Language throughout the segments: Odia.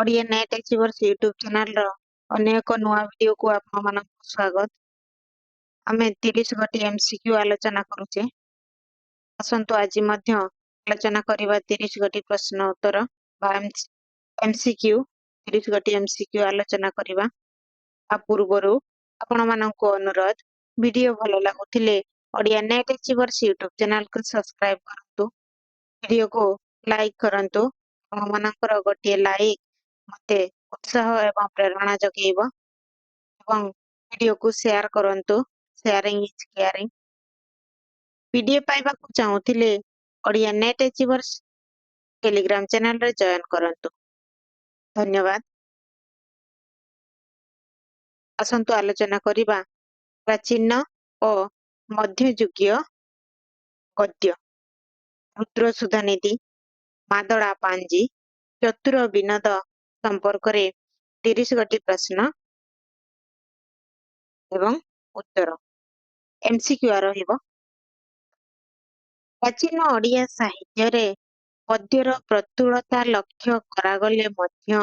ଓଡ଼ିଆ ନେଟ୍ ଏଚିଭର୍ସ ୟୁଟ୍ୟୁବ ଚ୍ୟାନେଲର ଅନ୍ୟ ଏକ ନୂଆ ଭିଡିଓକୁ ଆପଣମାନଙ୍କୁ ସ୍ୱାଗତ। ଆମେ 30 ଗୋଟି MCQ ଆଲୋଚନା କରୁଛେ। ଆସନ୍ତୁ ଆଜି ମଧ୍ୟ ଆଲୋଚନା କରିବା 30 ଗୋଟି ପ୍ରଶ୍ନ ଉତ୍ତର ବା MCQ 30 ଗୋଟି MCQ ଆଲୋଚନା କରିବା। ତା ପୂର୍ବରୁ ଆପଣମାନଙ୍କୁ ଅନୁରୋଧ, ଭିଡିଓ ଭଲ ଲାଗୁଥିଲେ ଓଡ଼ିଆ ନେଟ୍ ଏଚିଭର୍ସ ୟୁଟ୍ୟୁବ ଚ୍ୟାନେଲକୁ ସବସ୍କ୍ରାଇବ କରନ୍ତୁ, ଭିଡିଓକୁ ଲାଇକ୍ କରନ୍ତୁ। ଆପଣମାନଙ୍କର ଗୋଟିଏ ଲାଇକ୍ ମତେ ଉତ୍ସାହ ଏବଂ ପ୍ରେରଣା ଯୋଗାଇବ ଏବଂ ଭିଡିଓକୁ ସେୟାର କରନ୍ତୁ। Sharing is caring. ପିଡିଏଫ୍ ପାଇବାକୁ ଚାହୁଁଥିଲେ ଓଡ଼ିଆ ନେଟ୍ ଏଚିଭର୍ସ ଟେଲିଗ୍ରାମ ଚ୍ୟାନେଲରେ ଜଏନ୍ କରନ୍ତୁ। ଧନ୍ୟବାଦ। ଆସନ୍ତୁ ଆଲୋଚନା କରିବା ପ୍ରାଚୀନ ଓ ମଧ୍ୟଯୁଗୀୟ ଗଦ୍ୟ। ରୁଦ୍ର ସୁଧାନିଧି, ମାଦଳା ପାଞ୍ଜି, ଚତୁର ବିନୋଦ ସମ୍ପର୍କରେ 30 ଗୋଟି ପ୍ରଶ୍ନ ଏବଂ ଉତ୍ତର। MCQ ରହିବ। ପ୍ରାଚୀନ ଓଡ଼ିଆ ସାହିତ୍ୟରେ ଗଦ୍ୟର ପ୍ରତୁଳତା ଲକ୍ଷ୍ୟ କରାଗଲେ ମଧ୍ୟ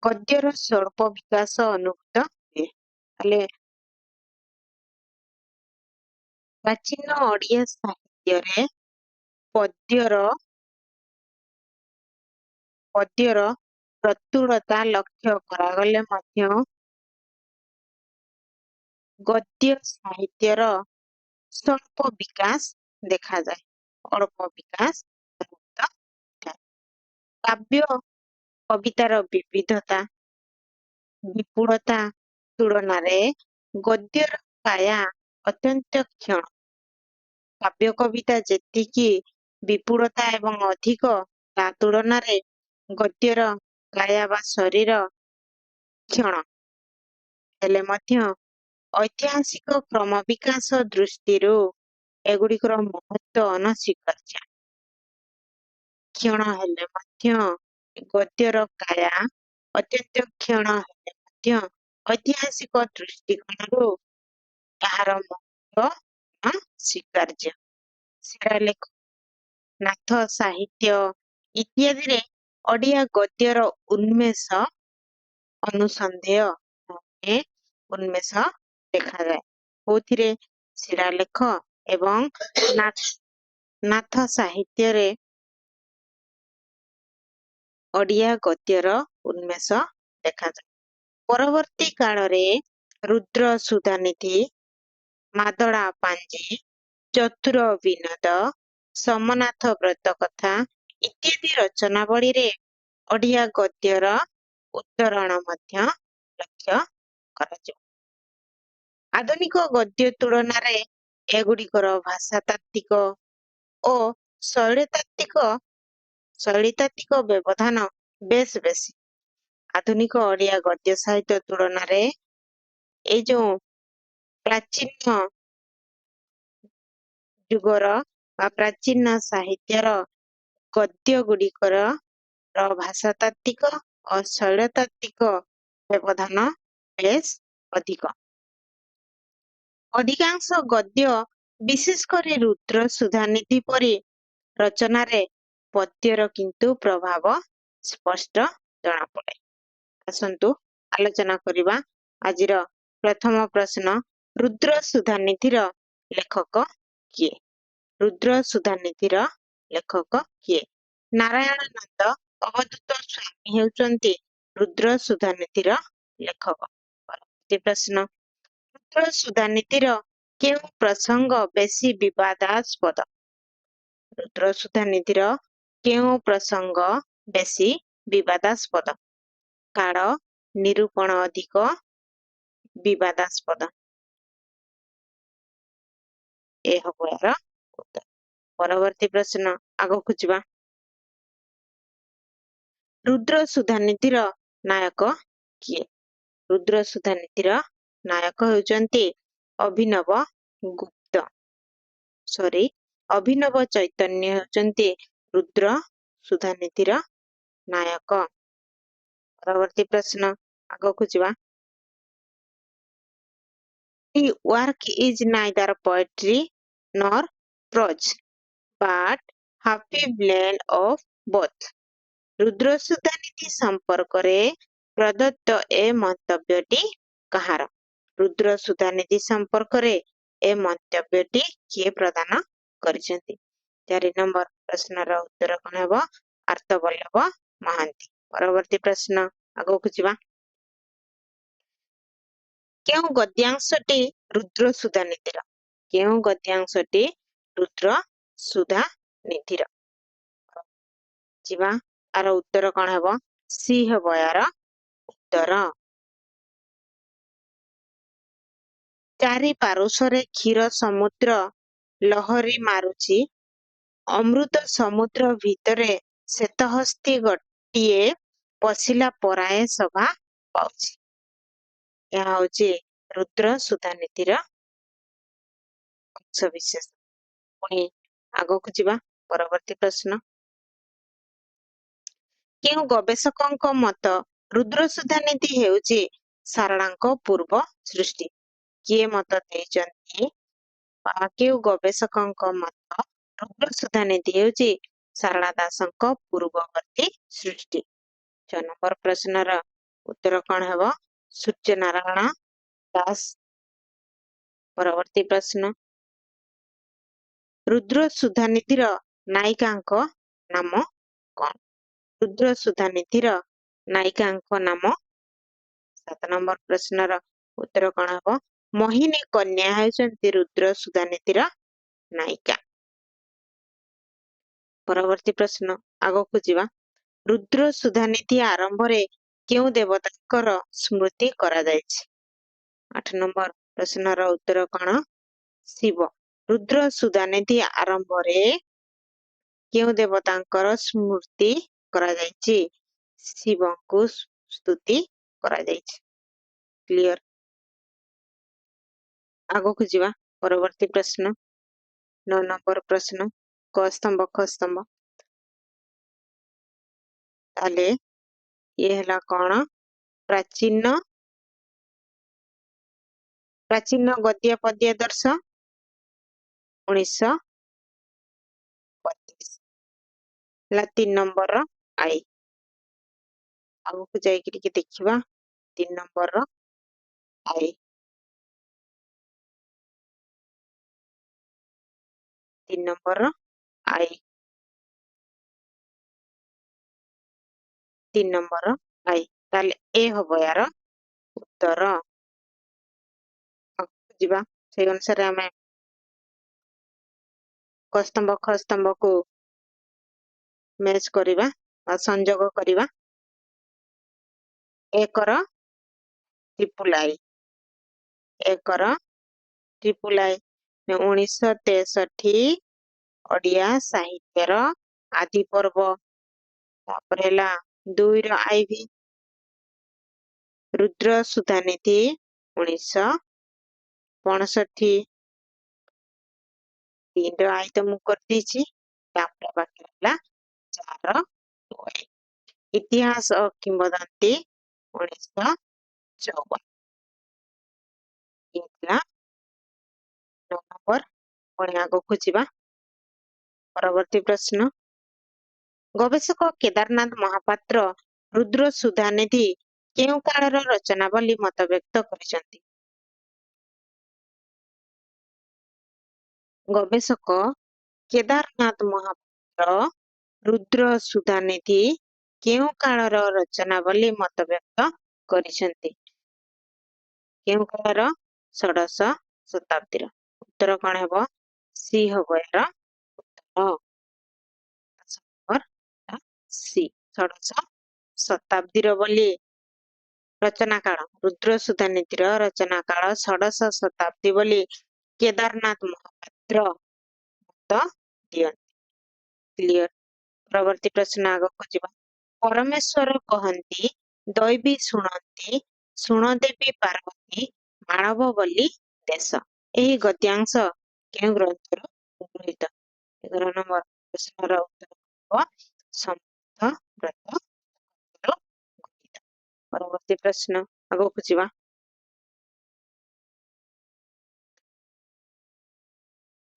ଗଦ୍ୟର ସ୍ୱଳ୍ପ ବିକାଶ ଅନୁଭୂତ ହୁଏ। ହେଲେ ପ୍ରାଚୀନ ଓଡ଼ିଆ ସାହିତ୍ୟରେ ପଦ୍ୟର ପ୍ରତୁଳତା ଲକ୍ଷ୍ୟ କରାଗଲେ ମଧ୍ୟ ଗଦ୍ୟ ସାହିତ୍ୟର ସ୍ୱଳ୍ପ ବିକାଶ ଦେଖାଯାଏ। ଅଳ୍ପ ବିକାଶ ଅନୁଭୂତ ଥାଏ। କାବ୍ୟ କବିତାର ବିବିଧତା ବିପୁଳତା ତୁଳନାରେ ଗଦ୍ୟର କାୟା ଅତ୍ୟନ୍ତ କ୍ଷୀଣ। କାବ୍ୟ କବିତା ଯେତିକି ବିପୁଳତା ଏବଂ ଅଧିକ, ତା ତୁଳନାରେ ଗଦ୍ୟର କାୟା ବା ଶରୀର କ୍ଷୀଣ। ହେଲେ ମଧ୍ୟ ଐତିହାସିକ କ୍ରମ ବିକାଶ ଦୃଷ୍ଟିରୁ ଏଗୁଡ଼ିକର ମହତ୍ତ୍ୱ ଅନସ୍ୱୀକାର୍ଯ୍ୟ। କ୍ଷୀଣ ହେଲେ ମଧ୍ୟ ଗଦ୍ୟର କାୟା ଅତ୍ୟନ୍ତ କ୍ଷୀଣ ହେଲେ ମଧ୍ୟ ଐତିହାସିକ ଦୃଷ୍ଟିକୋଣରୁ ଏହାର ମହତ୍ତ୍ୱ ସ୍ୱୀକାର୍ଯ୍ୟ। ଶିଳାଲେଖ, ନାଥ ସାହିତ୍ୟ ଇତ୍ୟାଦିରେ ଓଡ଼ିଆ ଗଦ୍ୟର ଉନ୍ମେଷ ଅନୁସନ୍ଧେୟ ଉନ୍ମେଷ ଦେଖାଯାଏ। କୋଉଥିରେ? ଶିଳାଲେଖ ଏବଂ ନାଥ ସାହିତ୍ୟରେ ଓଡ଼ିଆ ଗଦ୍ୟର ଉନ୍ମେଷ ଦେଖାଯାଏ। ପରବର୍ତ୍ତୀ କାଳରେ ରୁଦ୍ର ସୁଧାନିଧି, ମାଦଳା ପାଞ୍ଜି, ଚତୁର ବିନୋଦ, ସୋମନାଥ ବ୍ରତ କଥା ଇତ୍ୟାଦି ରଚନାବଳୀରେ ଓଡ଼ିଆ ଗଦ୍ୟର ଉତ୍ତରଣ ମଧ୍ୟ ଲକ୍ଷ୍ୟ କରାଯିବ। ଆଧୁନିକ ଗଦ୍ୟ ତୁଳନାରେ ଏଗୁଡ଼ିକର ଭାଷାତାତ୍ତ୍ୱିକ ଓ ଶୈଳୀତାତ୍ତ୍ୱିକ ବ୍ୟବଧାନ ବେଶ ବେଶୀ। ଆଧୁନିକ ଓଡ଼ିଆ ଗଦ୍ୟ ସାହିତ୍ୟ ତୁଳନାରେ ଏଇ ଯୋଉ ପ୍ରାଚୀନ ଯୁଗର ବା ପ୍ରାଚୀନ ସାହିତ୍ୟର ଗଦ୍ୟ ଗୁଡ଼ିକର ଭାଷାତାତ୍ତ୍ୱିକ ଓ ଶୈଳତାତ୍ତ୍ୱିକ ବ୍ୟବଧାନ ବେଶ ଅଧିକ। ଅଧିକାଂଶ ଗଦ୍ୟ, ବିଶେଷ କରି ରୁଦ୍ର ସୁଧାନିଧି ପରି ରଚନାରେ ପଦ୍ୟର କିନ୍ତୁ ପ୍ରଭାବ ସ୍ପଷ୍ଟ ଜଣାପଡ଼େ। ଆସନ୍ତୁ ଆଲୋଚନା କରିବା ଆଜିର ପ୍ରଥମ ପ୍ରଶ୍ନ। ରୁଦ୍ର ସୁଧାନିଧିର ଲେଖକ କିଏ? ରୁଦ୍ର ସୁଧାନିଧିର ଲେଖକ କିଏ? ନାରାୟଣ ନନ୍ଦ ଅବଧୂତ ସ୍ୱାମୀ ହେଉଛନ୍ତି ରୁଦ୍ର ସୁଧାନିଧିର ଲେଖକ। ପରବର୍ତ୍ତୀ ପ୍ରଶ୍ନ। ରୁଦ୍ର ସୁଧାନିଧିର କେଉଁ ପ୍ରସଙ୍ଗ ବେଶୀ ବିବାଦାସ୍ପଦ? ରୁଦ୍ର ସୁଧାନିଧିର କେଉଁ ପ୍ରସଙ୍ଗ ବେଶୀ ବିବାଦାସ୍ପଦ? କାଳ ନିରୂପଣ ଅଧିକ ବିବାଦାସ୍ପଦ। ଏ ହବ ଏହାର ଉତ୍ତର। ପରବର୍ତ୍ତୀ ପ୍ରଶ୍ନ ଆଗକୁ ଯିବା। ରୁଦ୍ର ସୁଧାନିଧିର ନାୟକ କିଏ? ରୁଦ୍ର ସୁଧାନିଧିର ନାୟକ ହେଉଛନ୍ତି ଅଭିନବ ଚୈତନ୍ୟ ହେଉଛନ୍ତି ରୁଦ୍ର ସୁଧାନିଧିର ନାୟକ। ପରବର୍ତ୍ତୀ ପ୍ରଶ୍ନ ଆଗକୁ ଯିବା। The work is neither poetry nor prose, but happy blend of both. ରୁଦ୍ରସୁଧା ନୀତି ସମ୍ପର୍କରେ ପ୍ରଦତ୍ତ ଏ ମନ୍ତବ୍ୟଟି କାହାର? ରୁଦ୍ରସୁଧା ନୀତି ସମ୍ପର୍କରେ ଏ ମନ୍ତବ୍ୟଟି କିଏ ପ୍ରଦାନ କରିଛନ୍ତି? 4 ନମ୍ବର ପ୍ରଶ୍ନର ଉତ୍ତର କଣ ହେବ? ଆର୍ତ୍ତବଲ୍ଲଭ ମହାନ୍ତି। ପରବର୍ତ୍ତୀ ପ୍ରଶ୍ନ ଆଗକୁ ଯିବା। କେଉଁ ଗଦ୍ୟାଂଶଟି ରୁଦ୍ରସୁଧା ନୀତିର? କେଉଁ ଗଦ୍ୟାଂଶଟି ରୁଦ୍ରସୁଧା ନୀତିର? ଯିବା, ଆର ଉତ୍ତର କଣ ହେବ? ସି ହେବ ୟାର ଉତ୍ତର। ଚାରି ପାରୁଷରେ କ୍ଷୀର ସମୁଦ୍ର ଲହରୀ ମାରୁଛି, ଅମୃତ ସମୁଦ୍ର ଭିତରେ ଶ୍ଵେତହସ୍ତୀ ଗୋଟିଏ ପଶିଲା ପରାଏ ଶୋଭା ପାଉଛି। ଏହା ହଉଛି ରୁଦ୍ରସୁଧା ନୀତିର ଅଂଶ ବିଶେଷ। ପୁଣି ଆଗକୁ ଯିବା, ପରବର୍ତ୍ତୀ ପ୍ରଶ୍ନ। କେଉଁ ଗବେଷକଙ୍କ ମତ ରୁଦ୍ରସୁଧା ନୀତି ହେଉଛି ସାରଳାଙ୍କ ପୂର୍ବ ସୃଷ୍ଟି? କିଏ ମତ ଦେଇଛନ୍ତି? କେଉଁ ଗବେଷକଙ୍କ ମତ ରୁଦ୍ରସୁଧା ନୀତି ହେଉଛି ସାରଳା ଦାସଙ୍କ ପୂର୍ବବର୍ତ୍ତୀ ସୃଷ୍ଟି? 6 ନମ୍ବର ପ୍ରଶ୍ନର ଉତ୍ତର କଣ ହେବ? ସୂର୍ଯ୍ୟନାରାୟଣ ଦାସ। ପରବର୍ତ୍ତୀ ପ୍ରଶ୍ନ। ରୁଦ୍ରସୁଧା ନୀତିର ନାୟିକାଙ୍କ ନାମ କଣ? ରୁଦ୍ରସୁଧା ନୀତିର ନାୟିକାଙ୍କ ନାମ? 7 ନମ୍ବର ପ୍ରଶ୍ନର ଉତ୍ତର କଣ ହେବ? ମୋହିନୀ କନ୍ୟା ହେଉଛନ୍ତି ରୁଦ୍ରସୁଧା ନୀତିର ନାୟିକା। ପରବର୍ତ୍ତୀ ପ୍ରଶ୍ନ ଆଗକୁ ଯିବା। ରୁଦ୍ରସୁଧା ନୀତି ଆରମ୍ଭରେ କେଉଁ ଦେବତାଙ୍କର ସ୍ମୃତି କରାଯାଇଛି? 8 ନମ୍ବର ପ୍ରଶ୍ନର ଉତ୍ତର କଣ? ଶିବ। ରୁଦ୍ରସୁଧା ନୀତି ଆରମ୍ଭରେ କେଉଁ ଦେବତାଙ୍କର ସ୍ମୃତି କରାଯାଇଛି? ଶିବଙ୍କୁ ସ୍ତୁତି କରାଯାଇଛି। କ୍ଲିୟର। ଆଗକୁ ଯିବା, ପରବର୍ତ୍ତୀ ପ୍ରଶ୍ନ 9 ନମ୍ବର ପ୍ରଶ୍ନ। କ ସ୍ତମ୍ଭ ଖ ସ୍ତମ୍ଭ। ତାହେଲେ ଇଏ ହେଲା କଣ? ପ୍ରାଚୀନ ଗଦ୍ୟ ପଦ୍ୟ ଦର୍ଶ 1932 ହେଲା 3 ନମ୍ବର ଆଇ। ଆଗକୁ ଯାଇକି ଟିକେ ଦେଖିବା 3 number I. 3 number I. 3 number I. ତାହେଲେ ଏ ହବ ୟାର ଉତ୍ତର। ଯିବା, ସେଇ ଅନୁସାରେ ଆମେ କ ସ୍ତମ୍ଭ ଖ ସ୍ତମ୍ଭକୁ ମ୍ୟାଚ୍ କରିବା ବା ସଂଯୋଗ କରିବା। Acre triple I. Acre triple I 1963 Odia ସାହିତ୍ୟର ଆଦି ପର୍ବ। ତାପରେ ହେଲା 2ର ଆଇଭି ରୁଦ୍ରସୁଧା ନୀତି 1965। 3ର ଆଇ ତ ମୁଁ କରିଦେଇଛି। ତାପରେ ବାକି ହେଲା 4ର ଆଇ। ଇତିହାସ ଓ କିମ୍ବଦନ୍ତୀ 1954। ଥିଲା 9 ନମ୍ବର। ପୁଣି ଆଗକୁ ଯିବା, ପରବର୍ତ୍ତୀ ପ୍ରଶ୍ନ। ଗବେଷକ କେଦାରନାଥ ମହାପାତ୍ର ରୁଦ୍ରସୁଧା ନୀତି କେଉଁ କାଳର ରଚନା ବୋଲି ମତବ୍ୟକ୍ତ କରିଛନ୍ତି? ଗବେଷକ କେଦାରନାଥ ମହାପାତ୍ର ରୁଦ୍ରସୁଧା ନୀତି କେଉଁ କାଳର ରଚନା ବୋଲି ମତବ୍ୟକ୍ତ କରିଛନ୍ତି? କେଉଁ କାଳର? ଷୋଡଶ ଶତାବ୍ଦୀର। ଉତ୍ତର କଣ ହେବ? ସି ହବ ଏର ଉତ୍ତର। ସି ଷୋଡଶ ଶତାବ୍ଦୀର ବୋଲି ରଚନା କାଳ। ରୁଦ୍ରସୁଧା ନୀତିର ରଚନା କାଳ ଷୋଡଶ ଶତାବ୍ଦୀ ବୋଲି କେଦାରନାଥ ମହାପାତ୍ର ମତ ଦିଅନ୍ତି। କ୍ଲିୟର। ପରବର୍ତ୍ତୀ ପ୍ରଶ୍ନ ଆଗକୁ ଯିବା। ପରମେଶ୍ୱର କହନ୍ତି ଦୈବୀ ଶୁଣନ୍ତି, ଶୁଣ ଦେବୀ ପାର୍ବତୀ ମାଳବ ବୋଲି ଦେଶ। ଏହି ଗଦ୍ୟାଂଶ କେଉଁ ଗ୍ରନ୍ଥରୁ ଗୃହୀତ? 11 ନମ୍ବର ପ୍ରଶ୍ନର ଉତ୍ତର ହେବ ସମର୍ଥ ବ୍ରତ ଗୃହୀତ। ପରବର୍ତ୍ତୀ ପ୍ରଶ୍ନ ଆଗକୁ ଯିବା।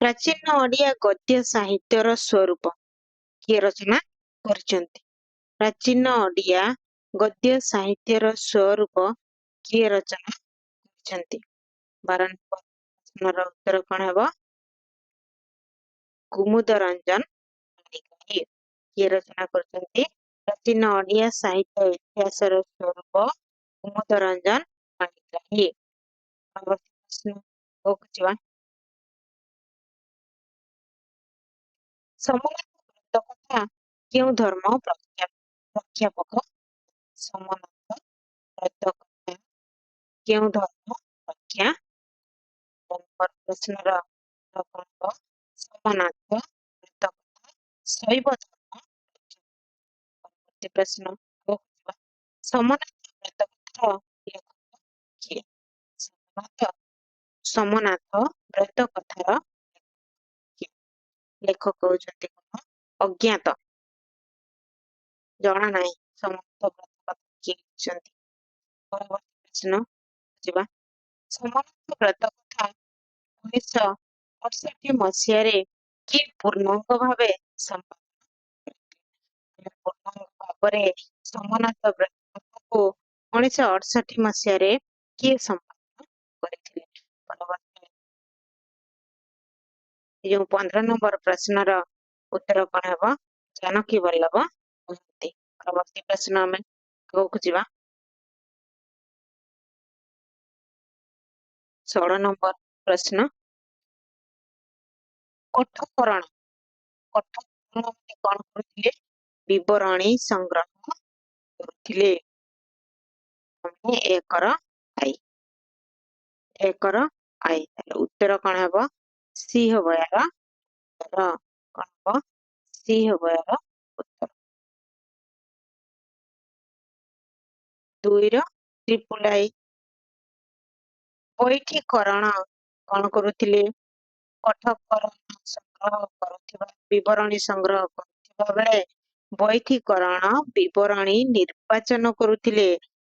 ପ୍ରାଚୀନ ଓଡ଼ିଆ ଗଦ୍ୟ ସାହିତ୍ୟର ସ୍ୱରୂପ କିଏ ରଚନା କରିଛନ୍ତି? प्राचीन ओडिया गद्य साहित्यर स्वरूप किए रचना କରିଛନ୍ତି? 12 नंबर प्रश्नर उत्तर कौन है? कुमुद रंजन पाणिग्राही। किए रचना करछन्ती? प्राचीन ओडिया साहित्य इतिहासर स्वरूप कुमुद रंजन पाणिग्राही। परवर्ती प्रश्न को बुझिबा। समानार्थ व्रत कथा केउं धर्म प्रख्यापक? समानार्थ व्रत कथा केउं धर्म प्रख्या? प्रश्नर उत्तर कौन है? समानार्थ व्रत कथा शैव धर्म। परवर्ती प्रश्न को बुझिबा। समानार्थ व्रत कथार लेखक किए? समानार्थ समनाथ व्रत कथार किए? लेखक होउछन्ती कोन? अज्ञात, जଣା ନାହିଁ। समानार्थ व्रत कथा किए लिखिଛନ୍ତି? परवर्ती प्रश्न ଯିବା। समानार्थ व्रत कथा 1968 ମସିହାରେ କିଏ ପୂର୍ଣ୍ଣାଙ୍ଗ ଭାବେ ସମ୍ପାଦନ କରିଥିଲେ? ପୂର୍ଣ୍ଣାଙ୍ଗ ଭାବରେ समानार्थ व्रत कथाକୁ 1968 ମସିହାରେ କିଏ ସମ୍ପାଦନ କରିଥିଲେ? परवर्ती जो 15 नंबर प्रश्नर उत्तर कौन है? जानकी वल्लभ महांती। परवर्ती प्रश्न आम आगक जा। 16 नंबर प्रश्न कठोकरण। कठोकरण कौन करथिले? विवरणी संग्रह करथिले। एकर आई एकर आई उत्तर कौन है? सिंह बयार उत्तर कौन है? सिंह बयार उत्तर। 2 ट्रिपल आई बैठीकरण कौन करुथिले? कठोकरण संग्रह करुथिबा विवरणी संग्रह करुथिबा बेले बैठीकरण विवरणी निर्वाचन करुथिले।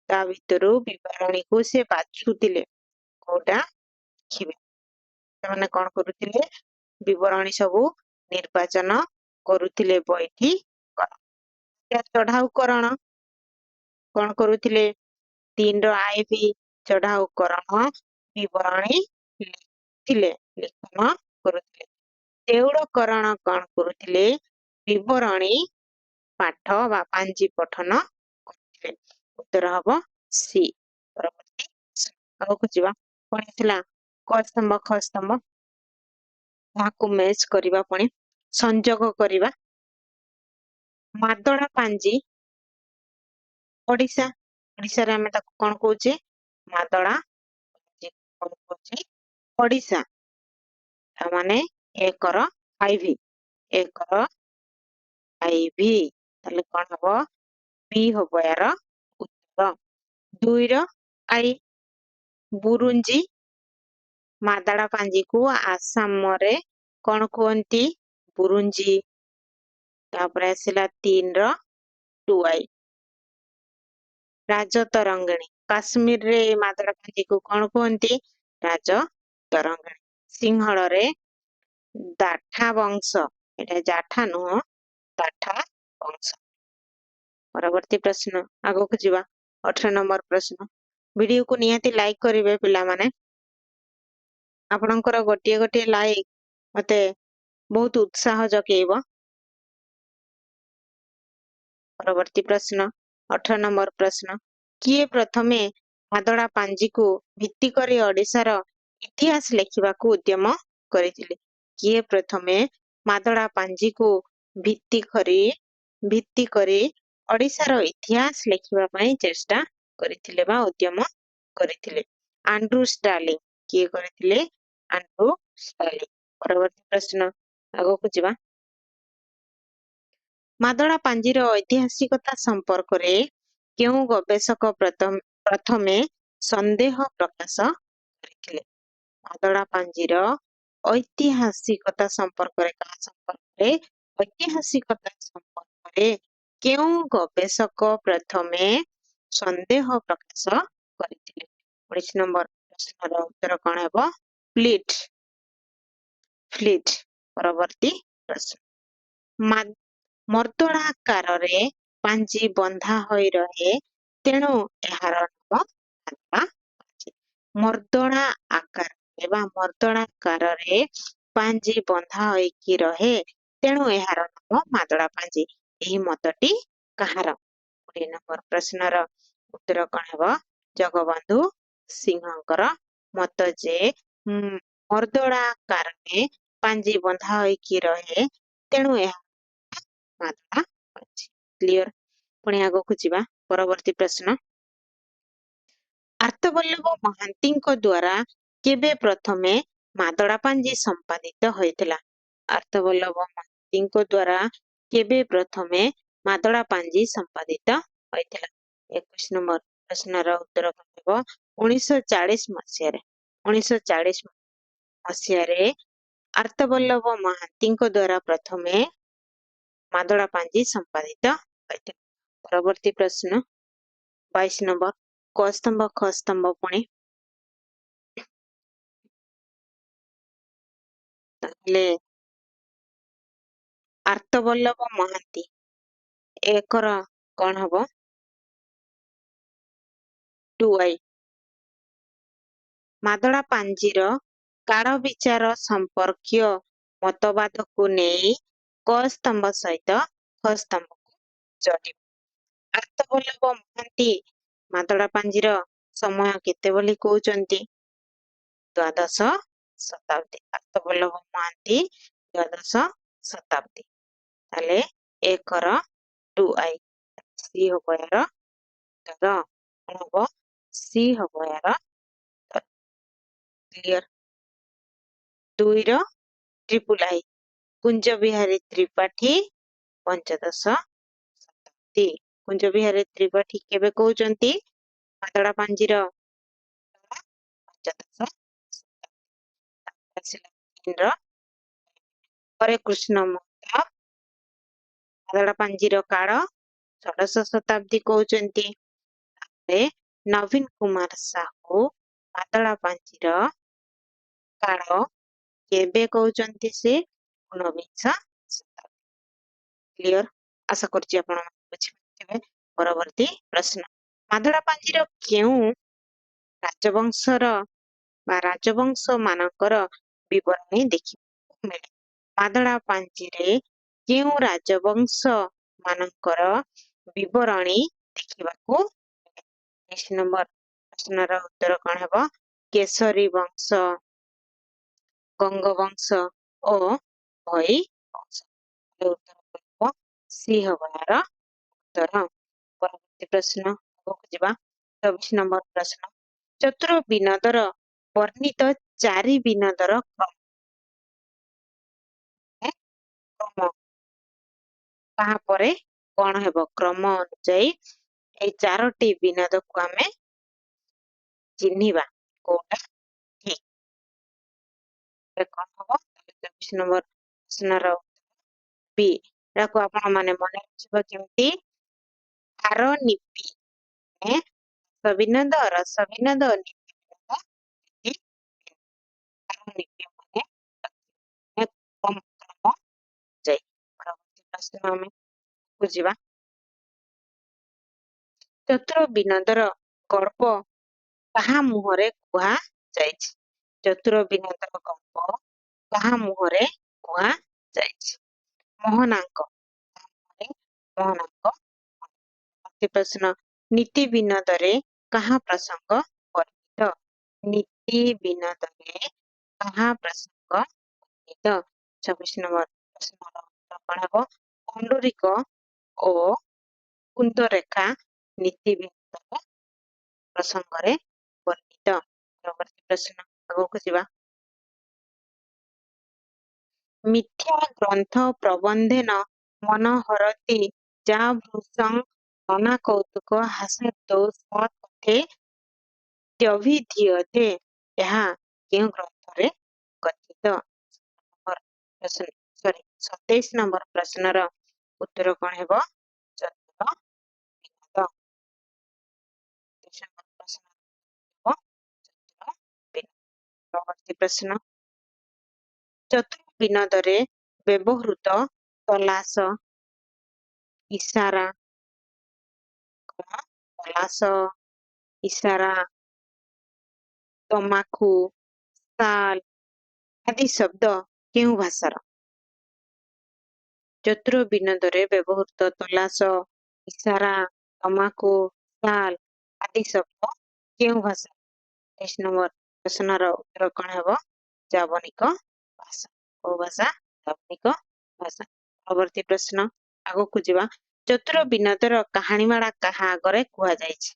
ता भितरु विवरणी को से बाछुथिले कोटा लिखिबे। ସେମାନେ कौन करुथिले? विवरणी सबु निर्वाचन करुथिले बैठीकरण। चढ़ाऊकरण कौन करुथिले? 3 आई भी चढ़ाऊकरण विवरणी लिखिले लेखन करुथिले। देउड़करण कौन करुथिले? विवरणी पाठ बा पांजी पठन करुथिले। उत्तर हबो सी। परवर्ती आगकु जिबा। पढिथिला क स्तंभ ख स्तंभ ताकु मैच करिबा पणे संयोग करिबा। मादड़ा पांजी ओडिशा ओडिशा रे हमें ताकु कोन कहूचे? मादड़ा पांजी कोन कहूचे? ओडिशा। माने एकर आईवी एकर आईवी ताले कोन हबो? बी हबो यार उत्तर। 2 आई बुरुंजी। मादड़ा पांजी को आसाम रे कोन कहंती? बुरुंजी। तापरे आसिला 3 2 आई राजतरंगिणी। काश्मीर रे मादड़ा पांजी को कोन कहंती? राजतरंगिणी। सिंहल रे दाठा वंश एटा जाठा नुह दाठा वंश। परवर्ती प्रश्न आगो को जिबा। 18 नंबर प्रश्न वीडियो को निहाती लाइक करिवे पिला माने। आपणकर गोटिए गोटिए लाइक मते बहुत उत्साह जगेइबो। परवर्ती प्रश्न 18 नंबर प्रश्न किए प्रथमे मादड़ा पांजी को भित्ति करी ओडिशार इतिहास लेखिबाकू उद्यम करिथिले? किए प्रथमे मादड़ा पांजी को भित्ति करी ओडिशार इतिहास लेखिबा पई चेष्टा करिथिले बा उद्यम करिथिले? Andre Starlink. किए करिथिले? Andre Starlink. परवर्ती प्रश्न आगकू जिबा। मादड़ा पांजीर ऐतिहासिकता संपर्क रे केउ गवेषक प्रथमे संदेह प्रकाश करिथिले? मादड़ा पांजीर ऐतिहासिकता संपर्क रे का संपर्क रे ऐतिहासिकता संपर्क रे केउ गवेषक प्रथमे संदेह प्रकाश करिथिले? 19 नंबर प्रश्नर उत्तर कोन हेबो? Fleet fleet. परवर्ती प्रश्न मर्दड़ाकार रे ପାଞ୍ଜି ବନ୍ଧା ହୋଇ ରହେ ତେଣୁ ଏହାର ନାମ ମାଦଳା ପାଞ୍ଜି। ମର୍ଦ୍ଦଳା ଆକାରରେ ବା ମର୍ଦ୍ଦଳାକାରରେ ପାଞ୍ଜି ବନ୍ଧା ହୋଇକି ରହେ ତେଣୁ ଏହାର ନାମ ମାଦଳା ପାଞ୍ଜି। ଏହି ମତଟି କାହାର? 20 ନମ୍ବର ପ୍ରଶ୍ନର ଉତ୍ତର କଣ ହେବ? ଜଗବନ୍ଧୁ ସିଂହଙ୍କର ମତ ଯେ ମର୍ଦ୍ଦଳାକାରରେ ପାଞ୍ଜି ବନ୍ଧା ହୋଇକି ରହେ ତେଣୁ ଏହା ମାଦଳା ପାଞ୍ଜି। କ୍ଲିୟର? ପୁଣି ଆଗକୁ ଯିବା। ପରବର୍ତ୍ତୀ ପ୍ରଶ୍ନ, ଆର୍ତ୍ତବଲ୍ଲଭ ମହାନ୍ତିଙ୍କ ଦ୍ୱାରା କେବେ ପ୍ରଥମେ ମାଦଳା ପାଞ୍ଜି ସମ୍ପାଦିତ ହୋଇଥିଲା? ଆର୍ତ୍ତବଲ୍ଲଭ ମହାନ୍ତିଙ୍କ ଦ୍ୱାରା କେବେ ପ୍ରଥମେ ମାଦଳା ପାଞ୍ଜି ସମ୍ପାଦିତ ହୋଇଥିଲା? 21 ନମ୍ବର ପ୍ରଶ୍ନର ଉତ୍ତର କଣ ହେବ? 1940 ମସିହାରେ। 1940 ମସିହାରେ ଆର୍ତ୍ତବଲ୍ଲଭ ମହାନ୍ତିଙ୍କ ଦ୍ୱାରା ପ୍ରଥମେ ମାଦଳା ପାଞ୍ଜି ସମ୍ପାଦିତ ହୋଇଥିଲା। ପରବର୍ତ୍ତୀ ପ୍ରଶ୍ନ 22 ନମ୍ବର, କ ସ୍ତମ୍ଭ ଖ ସ୍ତମ୍ଭ ପୁଣି। ତାହେଲେ ଆର୍ତ୍ତବଲ୍ଲଭ ମହାନ୍ତି ଏକର କଣ ହବ? 2i। ମାଦଳା ପାଞ୍ଜିର କାଳ ବିଚାର ସମ୍ପର୍କୀୟ ମତବାଦକୁ ନେଇ କ ସ୍ତମ୍ଭ ସହିତ ଖ ସ୍ତମ୍ଭକୁ ଯୋଡ଼ିବ। ଆର୍ତ୍ତବଲ୍ଲଭ ମହାନ୍ତି ମାଦଳା ପାଞ୍ଜିର ସମୟ କେତେ ବୋଲି କହୁଛନ୍ତି? ଦ୍ୱାଦଶ ଶତାବ୍ଦୀ। ଆର୍ତ୍ତବଲ୍ଲଭ ମହାନ୍ତି ଦ୍ୱାଦଶ ଶତାବ୍ଦୀ। ତାହେଲେ ଏକର 2i ସି ହବ ଏହାର ଉତ୍ତର। କଣ ହବ? ସି ହବ ଏହାର କ୍ଲିୟର। 2ର ଟ୍ରିପୁଲ ଆଇ କୁଞ୍ଜ ବିହାରୀ ତ୍ରିପାଠୀ ପଞ୍ଚଦଶ ଶତାବ୍ଦୀ। କୁଞ୍ଜ ବିହାରୀ ତ୍ରିପାଠୀ କେବେ କହୁଛନ୍ତି ମାଦଳା ପାଞ୍ଜିର ପଞ୍ଚଦଶ ଶତାବ୍ଦୀ। ହରେ କୃଷ୍ଣ ମହତାବ ମାଦଳା ପାଞ୍ଜିର କାଳ ଷୋଡଶ ଶତାବ୍ଦୀ କହୁଛନ୍ତି। ନବୀନ କୁମାର ସାହୁ ମାଦଳା ପାଞ୍ଜିର କାଳ କେବେ କହୁଛନ୍ତି? ସେ ଊନବିଂଶ ଶତାବ୍ଦୀ। କ୍ଲିୟର? ଆଶା କରୁଛି ଆପଣ ବୁଝିପାରିଥିବେ। ପରବର୍ତ୍ତୀ ପ୍ରଶ୍ନ, ମାଦଳା ପାଞ୍ଜିର କେଉଁ ରାଜବଂଶର ବା ରାଜବଂଶ ମାନଙ୍କର ବିବରଣୀ ଦେଖିବାକୁ ମିଳେ? ମାଦଳା ପାଞ୍ଜିରେ କେଉଁ ରାଜବଂଶ ମାନଙ୍କର ବିବରଣୀ ଦେଖିବାକୁ ମିଳେ? 23 ନମ୍ବର ପ୍ରଶ୍ନର ଉତ୍ତର କଣ ହେବ? କେଶରୀ ବଂଶ, ଗଙ୍ଗବଂଶ ଓ ଭୋଇ ବଂଶ। ଉତ୍ତର ସି ହବ ଏହାର ଉତ୍ତର। ପରବର୍ତ୍ତୀ ପ୍ରଶ୍ନ ଆଗକୁ ଯିବା। 24 ନମ୍ବର ପ୍ରଶ୍ନ, ଚତୁର ବିନୋଦର ବର୍ଣ୍ଣିତ ଚାରି ବିନୋଦର କ୍ରମ କାହା ପରେ କଣ ହେବ? କ୍ରମ ଅନୁଯାୟୀ ଏଇ ଚାରୋଟି ବିନୋଦକୁ ଆମେ ଚିହ୍ନିବା କୋଉଟା ଠିକ। କଣ ହବ? 24 ନମ୍ବର ପ୍ରଶ୍ନର ବି ଏଟାକୁ ଆପଣ ମାନେ ମନେ ରଖିବା କେମିତି? ହାର ନିପି ବିନୋଦ, ରସ ବିନୋଦ, ନୀତି ବିନୋଦ, ହାର ନିପି ମାନେ କ୍ରମ ଯାଇ। ପରବର୍ତ୍ତୀ ପ୍ରଶ୍ନ ଆମେ ବୁଝିବା। ଚତୁର ବିନୋଦର ଗଳ୍ପ କାହା ମୁହଁରେ କୁହାଯାଇଛି? ଚତୁର ବିନୋଦର ଗଳ୍ପ କାହା ମୁହଁରେ କୁହାଯାଇଛି? ମୋହନାଙ୍କ। ମୋହନାଙ୍କ। ପ୍ରଶ୍ନ, ନୀତି ବିନୋଦରେ କାହା ପ୍ରସଙ୍ଗ ବର୍ଣ୍ଣିତ? ନୀତି ବିନୋଦରେ କାହା ପ୍ରସଙ୍ଗ ବର୍ଣ୍ଣିତ? 26 ନମ୍ବର ପ୍ରଶ୍ନର ଉତ୍ତର କଣ ହେବ? ପୁଣ୍ଡରୀକ ଓ କୁନ୍ଦରେଖା ନୀତି ବିନୋଦର ପ୍ରସଙ୍ଗରେ ବର୍ଣ୍ଣିତ। ପରବର୍ତ୍ତୀ ପ୍ରଶ୍ନ ଆଗକୁ ଯିବା। ମିଥ୍ୟା ଗ୍ରନ୍ଥ ପ୍ରବନ୍ଧେନ ମନୋହରତି ଯା ଭୃଶଂ ନାନା କୌତୁକ ହାସ୍ୟତୋ ସତ୍ପଥେ ତ୍ୟଭିଧୀୟତେ। ଏହା କେଉଁ ଗ୍ରନ୍ଥରେ ଗଠିତ? 27 ନମ୍ବର ପ୍ରଶ୍ନର ଉତ୍ତର କଣ ହେବ? ଚତୁର ବିନୋଦ। 27 ନମ୍ବର ପ୍ରଶ୍ନ ହେବ ଚତୁର ବିନୋଦ। ପରବର୍ତ୍ତୀ ପ୍ରଶ୍ନ, ଚତୁର ବିନୋଦରେ ବ୍ୟବହୃତ ତଲାସ, ଇଶାରା, ପଲାଶ, ଇଶାରା, ତମାଖୁ, ତାଲ ଆଦି ଶବ୍ଦ କେଉଁ ଭାଷାର? ଚତୁର ବିନୋଦରେ ବ୍ୟବହୃତ ତଲାସ, ଇଶାରା, ତମାଖୁ, ତାଲ ଆଦି ଶବ୍ଦ କେଉଁ ଭାଷା? 23 ନମ୍ବର ପ୍ରଶ୍ନର ଉତ୍ତର କଣ ହେବ? ଜାବନିକ ଭାଷା। କୋଉ ଭାଷା? ଜାବନିକ ଭାଷା। ପରବର୍ତ୍ତୀ ପ୍ରଶ୍ନ ଆଗକୁ ଯିବା। ଚତୁର ବିନୋଦର କାହାଣୀମାଳା କାହା ଆଗରେ କୁହାଯାଇଛି?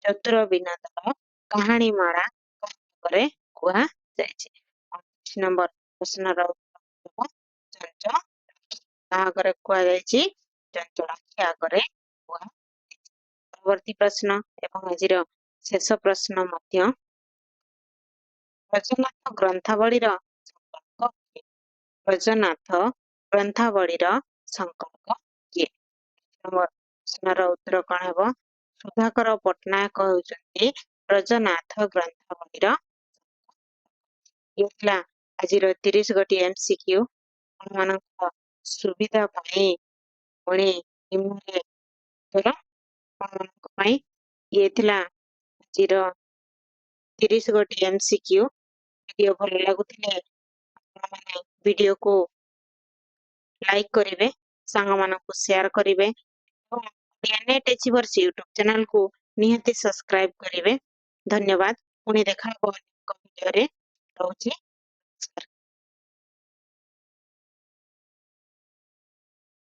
ଚତୁର ବିନୋଦର କାହାଣୀମାଳା କାହା ଆଗରେ କୁହାଯାଇଛି? 29 ନମ୍ବର ପ୍ରଶ୍ନର ଉତ୍ତର ହେବ ଚଞ୍ଚ କାହା ଆଗରେ କୁହାଯାଇଛି? ଚଞ୍ଚଳାକ୍ଷୀ ଆଗରେ କୁହାଯାଇଛି। ପରବର୍ତ୍ତୀ ପ୍ରଶ୍ନ ଏବଂ ଆଜିର ଶେଷ ପ୍ରଶ୍ନ ମଧ୍ୟ ବ୍ରଜନାଥ ଗ୍ରନ୍ଥାବଳୀର ସମ୍ପାଦକ କିଏ? ବ୍ରଜନାଥ ଗ୍ରନ୍ଥାବଳୀର ସମ୍ପାଦକ କିଏ? ନମ୍ବର ପ୍ରଶ୍ନର ଉତ୍ତର କଣ ହେବ? ସୁଧାକର ପଟ୍ଟନାୟକ ହେଉଛନ୍ତି ବ୍ରଜନାଥ ଗ୍ରନ୍ଥାବଳୀର। ଇଏ ଥିଲା ଆଜିର 30 ଗୋଟି MCQ। ଆପଣମାନଙ୍କ ସୁବିଧା ପାଇଁ ପୁଣି ନିମ୍ନରେ ଉତ୍ତର ଆପଣମାନଙ୍କ ପାଇଁ ଇଏ ଥିଲା ଆଜିର 30 ଗୋଟି MCQ। ଭିଡିଓ ଭଲ ଲାଗୁଥିଲେ ଆପଣମାନେ ଭିଡିଓକୁ ଲାଇକ୍ କରିବେ, ସାଙ୍ଗମାନଙ୍କୁ ସେୟାର କରିବେ ଏବଂ ଓଡ଼ିଆନେଟ୍ ଏଚିଭର୍ସ ୟୁଟ୍ୟୁବ ଚ୍ୟାନେଲକୁ ନିହାତି ସବସ୍କ୍ରାଇବ କରିବେ। ଧନ୍ୟବାଦ। ପୁଣି ଦେଖା ହେବ ଏକ ଭିଡିଓରେ। ରହୁଛି। ନମସ୍କାର।